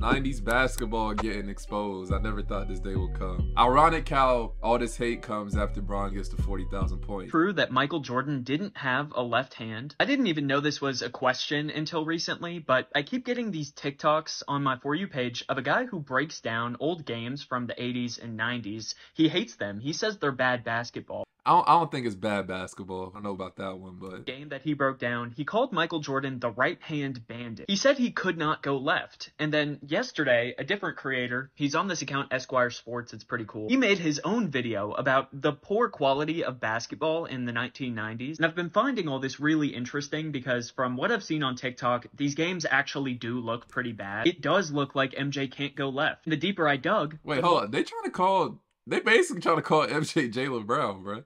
90s basketball getting exposed. I never thought this day would come. Ironic how all this hate comes after Bron gets to 40,000 points. True that Michael Jordan didn't have a left hand. I didn't even know this was a question until recently, but I keep getting these TikToks on my For You page of a guy who breaks down old games from the 80s and 90s. He hates them. He says they're bad basketball. I don't think it's bad basketball. I don't know about that one, but... Game that he broke down, he called Michael Jordan the right-hand bandit. He said he could not go left. And then yesterday, a different creator, he's on this account, Esquire Sports, it's pretty cool. He made his own video about the poor quality of basketball in the 1990s. And I've been finding all this really interesting because from what I've seen on TikTok, these games actually do look pretty bad. It does look like MJ can't go left. And the deeper I dug... Wait, hold on. They basically trying to call MJ Jaylen Brown, bro.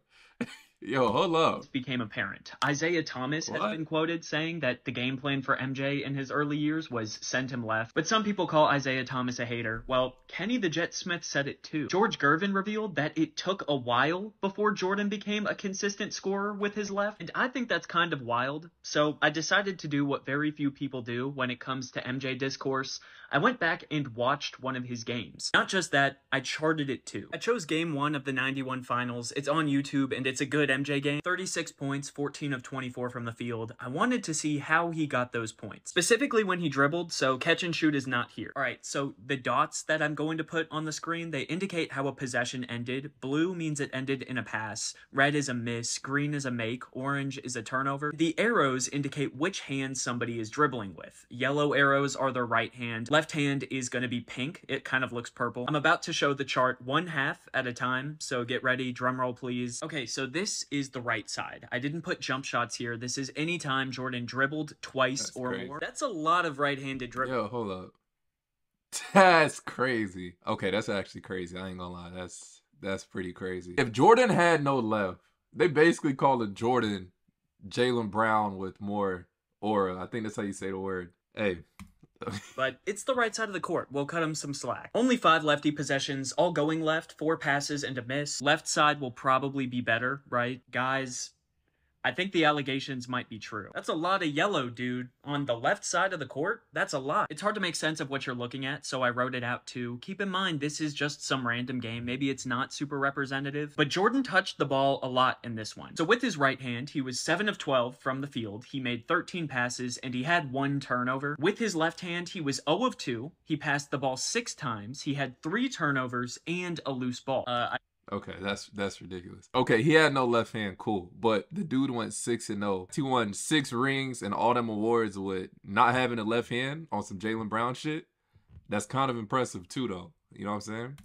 Yo, hold up. Became apparent. Isaiah Thomas has been quoted saying that the game plan for MJ in his early years was send him left, but some people call Isaiah Thomas a hater. Well, Kenny the Jet Smith said it too. George Gervin revealed that it took a while before Jordan became a consistent scorer with his left, and I think that's kind of wild. So I decided to do what very few people do when it comes to MJ discourse. I went back and watched one of his games. Not just that, I charted it too. I chose game 1 of the 91 finals. It's on YouTube and it's a good MJ game. 36 points, 14 of 24 from the field. I wanted to see how he got those points. Specifically when he dribbled, so catch and shoot is not here. Alright, so the dots that I'm going to put on the screen, they indicate how a possession ended. Blue means it ended in a pass. Red is a miss. Green is a make. Orange is a turnover. The arrows indicate which hand somebody is dribbling with. Yellow arrows are their right hand. Left hand is going to be pink. It kind of looks purple. I'm about to show the chart 1/2 at a time, so get ready. Drum roll, please. Okay, so this is the right side. I didn't put jump shots here. This is anytime Jordan dribbled twice or more. That's a lot of right-handed dribbling. Yo, hold up. That's crazy. Okay, that's actually crazy. I ain't gonna lie. That's pretty crazy. If Jordan had no left, they basically call it Jordan Jaylen Brown with more aura. I think that's how you say the word. Hey. But it's the right side of the court. We'll cut him some slack. Only 5 lefty possessions, all going left, 4 passes and a miss. Left side will probably be better, right? Guys, I think the allegations might be true. That's a lot of yellow, dude. On the left side of the court, that's a lot. It's hard to make sense of what you're looking at, so I wrote it out too. Keep in mind, this is just some random game. Maybe it's not super representative, but Jordan touched the ball a lot in this one. So with his right hand, he was 7 of 12 from the field. He made 13 passes, and he had 1 turnover. With his left hand, he was 0 of 2. He passed the ball 6 times. He had 3 turnovers and a loose ball. Okay, that's ridiculous. Okay, he had no left hand, cool. But the dude went 6-0. He won 6 rings and all them awards with not having a left hand on some Jaylen Brown shit. That's kind of impressive too, though. You know what I'm saying?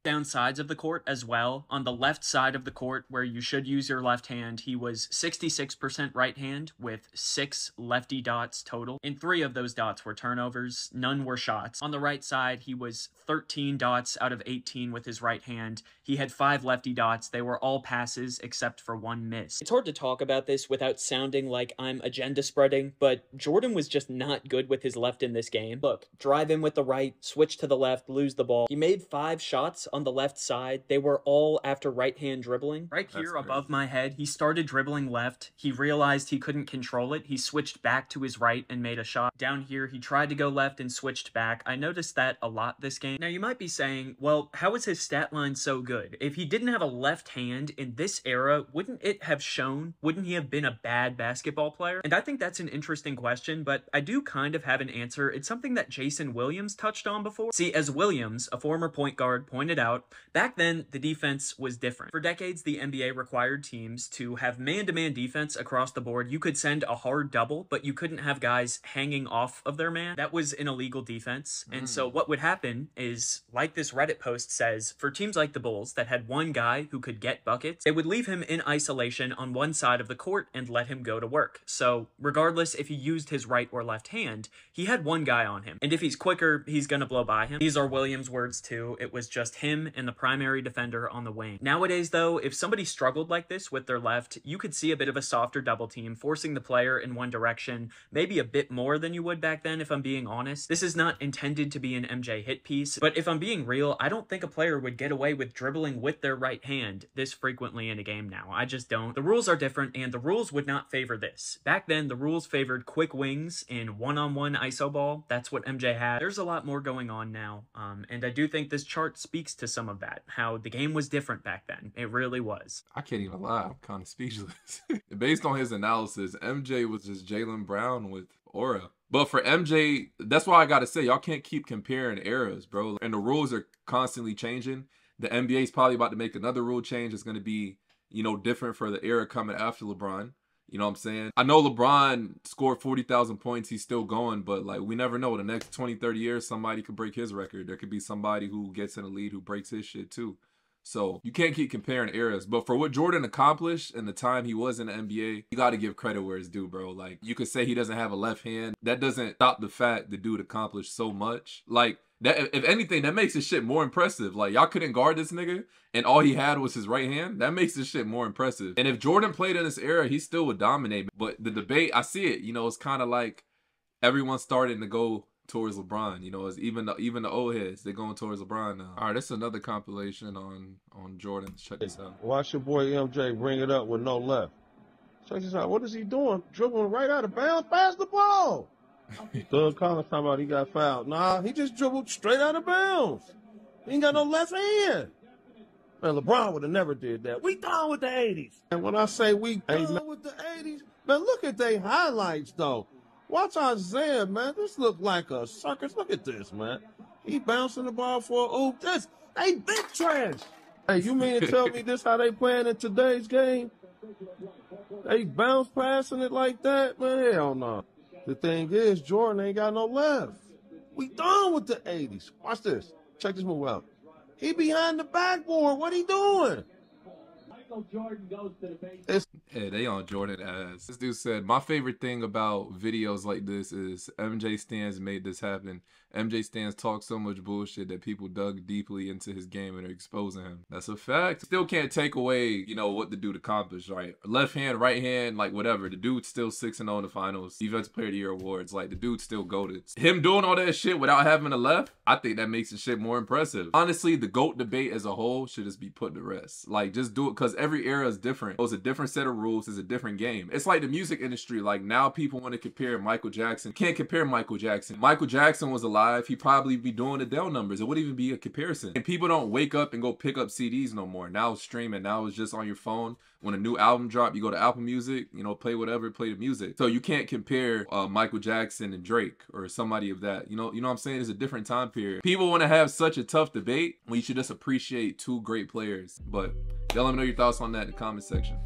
Down sides of the court as well. On the left side of the court where you should use your left hand, he was 66% right hand with 6 lefty dots total. And 3 of those dots were turnovers. None were shots. On the right side, he was 13 dots out of 18 with his right hand. He had 5 lefty dots. They were all passes except for 1 miss. It's hard to talk about this without sounding like I'm agenda spreading, but Jordan was just not good with his left in this game. Look, drive in with the right, switch to the left, lose the ball. He made 5 shots on the left side. They were all after right-hand dribbling. Right here above my head, he started dribbling left. He realized he couldn't control it. He switched back to his right and made a shot. Down here, he tried to go left and switched back. I noticed that a lot this game. Now, you might be saying, well, how is his stat line so good? If he didn't have a left hand in this era, wouldn't it have shown? Wouldn't he have been a bad basketball player? And I think that's an interesting question, but I do kind of have an answer. It's something that Jason Williams touched on before. See, as Williams, a former point guard, pointed out, back then, the defense was different. For decades, the NBA required teams to have man-to-man defense across the board. You could send a hard double, but you couldn't have guys hanging off of their man. That was an illegal defense. And so what would happen is, like this Reddit post says, for teams like the Bulls that had one guy who could get buckets, they would leave him in isolation on one side of the court and let him go to work. So regardless if he used his right or left hand, he had one guy on him. And if he's quicker, he's gonna blow by him. These are Williams' words too. It was just him him and the primary defender on the wing. Nowadays, though, if somebody struggled like this with their left, you could see a bit of a softer double team, forcing the player in one direction, maybe a bit more than you would back then, if I'm being honest. This is not intended to be an MJ hit piece, but if I'm being real, I don't think a player would get away with dribbling with their right hand this frequently in a game now. I just don't. The rules are different, and the rules would not favor this. Back then, the rules favored quick wings in one-on-one iso ball. That's what MJ had. There's a lot more going on now, and I do think this chart speaks to some of that, how the game was different back then. It really was. I can't even lie, I'm kind of speechless. Based on his analysis, MJ was just Jaylen Brown with aura. But for MJ, that's why I gotta say, y'all can't keep comparing eras, bro. And the rules are constantly changing. The NBA is probably about to make another rule change. It's gonna be, you know, different for the era coming after LeBron. You know what I'm saying? I know LeBron scored 40,000 points. He's still going, but like we never know. The next 20, 30 years, somebody could break his record. There could be somebody who gets in the lead who breaks his shit too. So you can't keep comparing eras. But for what Jordan accomplished and the time he was in the NBA, you got to give credit where it's due, bro. Like you could say he doesn't have a left hand. That doesn't stop the fact the dude accomplished so much. Like that, if anything, that makes his shit more impressive. Like y'all couldn't guard this nigga and all he had was his right hand. That makes this shit more impressive. And if Jordan played in this era, he still would dominate. But the debate, I see it, you know, it's kind of like everyone's starting to go towards LeBron, you know, as even the old heads, they're going towards LeBron now. All right, this is another compilation on Jordan. Check this out. Watch your boy MJ bring it up with no left. Check this out. What is he doing? Dribbling right out of bounds. Pass the ball. Doug Collins talking about he got fouled. Nah, he just dribbled straight out of bounds. He ain't got no left hand. Man, LeBron would have never did that. We done with the 80s. And when I say we done with the 80s, man, look at they highlights, though. Watch Isaiah, man. This look like a circus. Look at this, man. He bouncing the ball for a oop. They big trash. Hey, you mean to tell me this how they playing in today's game? They bounce passing it like that? Man, hell no. The thing is, Jordan ain't got no left. We done with the 80s. Watch this. Check this move out. He behind the backboard. What he doing? Jordan goes to the base. Yeah, they on Jordan ass. This dude said, my favorite thing about videos like this is MJ Stans made this happen. MJ Stans talks so much bullshit that people dug deeply into his game and are exposing him. That's a fact. Still can't take away, you know, what the dude accomplished, right? Left hand, right hand, like whatever. The dude's still 6-0 in the finals. Defensive Player of the Year awards. Like the dude's still goated. Him doing all that shit without having a left, I think that makes the shit more impressive. Honestly, the GOAT debate as a whole should just be put to rest. Like just do it because every era is different. It's a different set of rules. It's a different game. It's like the music industry. Like now people want to compare Michael Jackson. Can't compare Michael Jackson. Michael Jackson was alive. He'd probably be doing Adele numbers. It wouldn't even be a comparison. And people don't wake up and go pick up CDs no more. Now it's streaming. Now it's just on your phone. When a new album drop, you go to Apple Music, you know, play whatever, play the music. So you can't compare Michael Jackson and Drake or somebody of that. You know what I'm saying? It's a different time period. People want to have such a tough debate when you should just appreciate two great players. But y'all let me know your thoughts on that in the comment section.